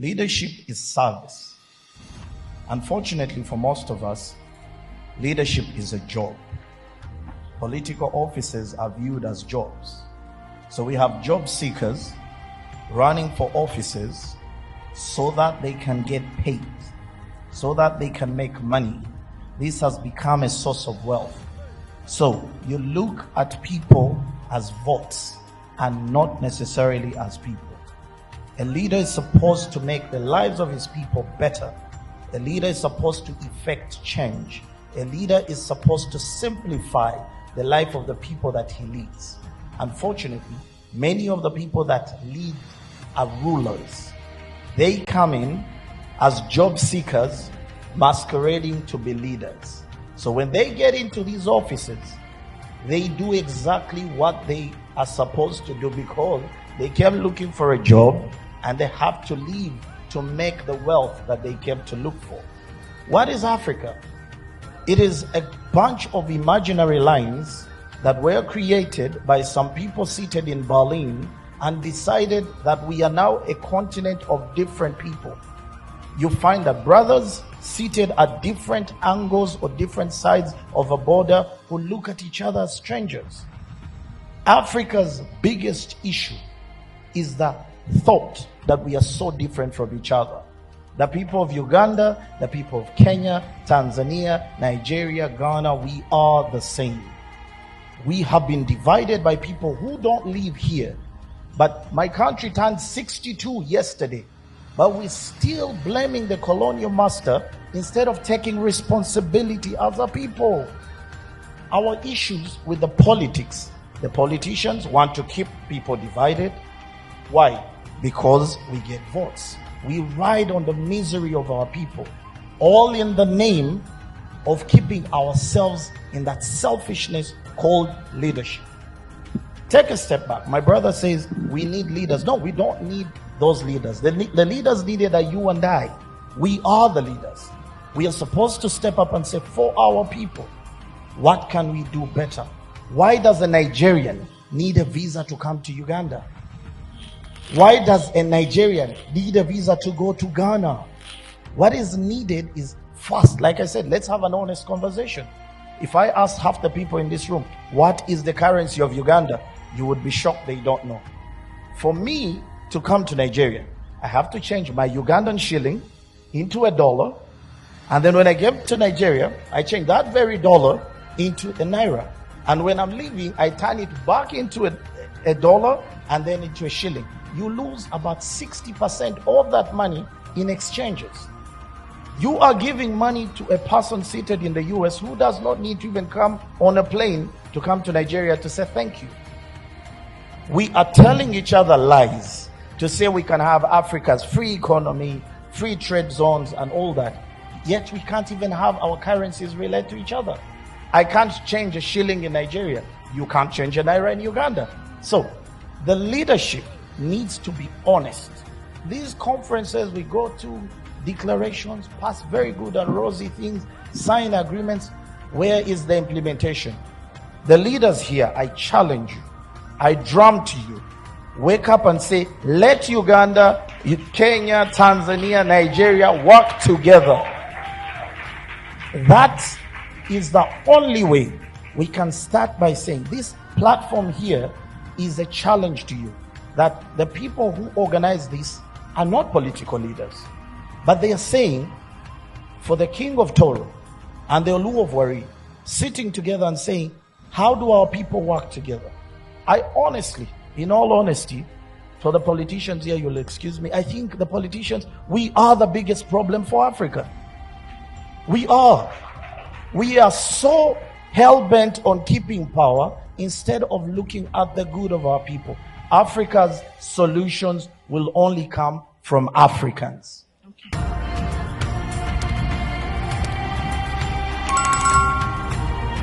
Leadership is service. Unfortunately for most of us, leadership is a job. Political offices are viewed as jobs. So we have job seekers running for offices so that they can get paid, so that they can make money. This has become a source of wealth. So you look at people as votes and not necessarily as people. A leader is supposed to make the lives of his people better. A leader is supposed to effect change. A leader is supposed to simplify the life of the people that he leads. Unfortunately, many of the people that lead are rulers. They come in as job seekers masquerading to be leaders. So when they get into these offices, they do exactly what they are supposed to do because they came looking for a job and they have to leave to make the wealth that they came to look for. What is Africa? It is a bunch of imaginary lines that were created by some people seated in Berlin and decided that we are now a continent of different people. You find that brothers seated at different angles or different sides of a border who look at each other as strangers. Africa's biggest issue is the thought that we are so different from each other. The people of Uganda, the people of Kenya, Tanzania, Nigeria, Ghana, we are the same. We have been divided by people who don't live here. But my country turned 62 yesterday. But we're still blaming the colonial master instead of taking responsibility as a people. Our issues with the politics. The politicians want to keep people divided. Why? Because we get votes. We ride on the misery of our people, all in the name of keeping ourselves in that selfishness called leadership. Take a step back. My brother says we need leaders. No, we don't need those leaders. The leaders needed are you and I. We are the leaders. We are supposed to step up and say, for our people, what can we do better? Why does a Nigerian need a visa to come to Uganda? Why does a Nigerian need a visa to go to Ghana? What is needed is first, like I said, let's have an honest conversation. If I ask half the people in this room, what is the currency of Uganda? You would be shocked they don't know. For me to come to Nigeria, I have to change my Ugandan shilling into a dollar. And then when I get to Nigeria, I change that very dollar into a naira. And when I'm leaving, I turn it back into a dollar and then into a shilling. You lose about 60% of that money in exchanges. You are giving money to a person seated in the US who does not need to even come on a plane to come to Nigeria to say thank you. We are telling each other lies to say we can have Africa's free economy, free trade zones and all that. Yet we can't even have our currencies relate to each other. I can't change a shilling in Nigeria. You can't change a naira in Uganda. So the leadership needs to be honest. These conferences we go to, declarations, pass very good and rosy things, sign agreements. Where is the implementation? The leaders here, I challenge you. I drum to you. Wake up and say, let Uganda, Kenya, Tanzania, Nigeria work together. That is the only way we can start by saying this platform here is a challenge to you. That the people who organize this are not political leaders, but they are saying for the King of Toro and the Olu of Wari sitting together and saying, how do our people work together? I honestly, in all honesty, for the politicians here, you'll excuse me, I think the politicians, we are the biggest problem for Africa. We are. We are so hell-bent on keeping power instead of looking at the good of our people. Africa's solutions will only come from Africans.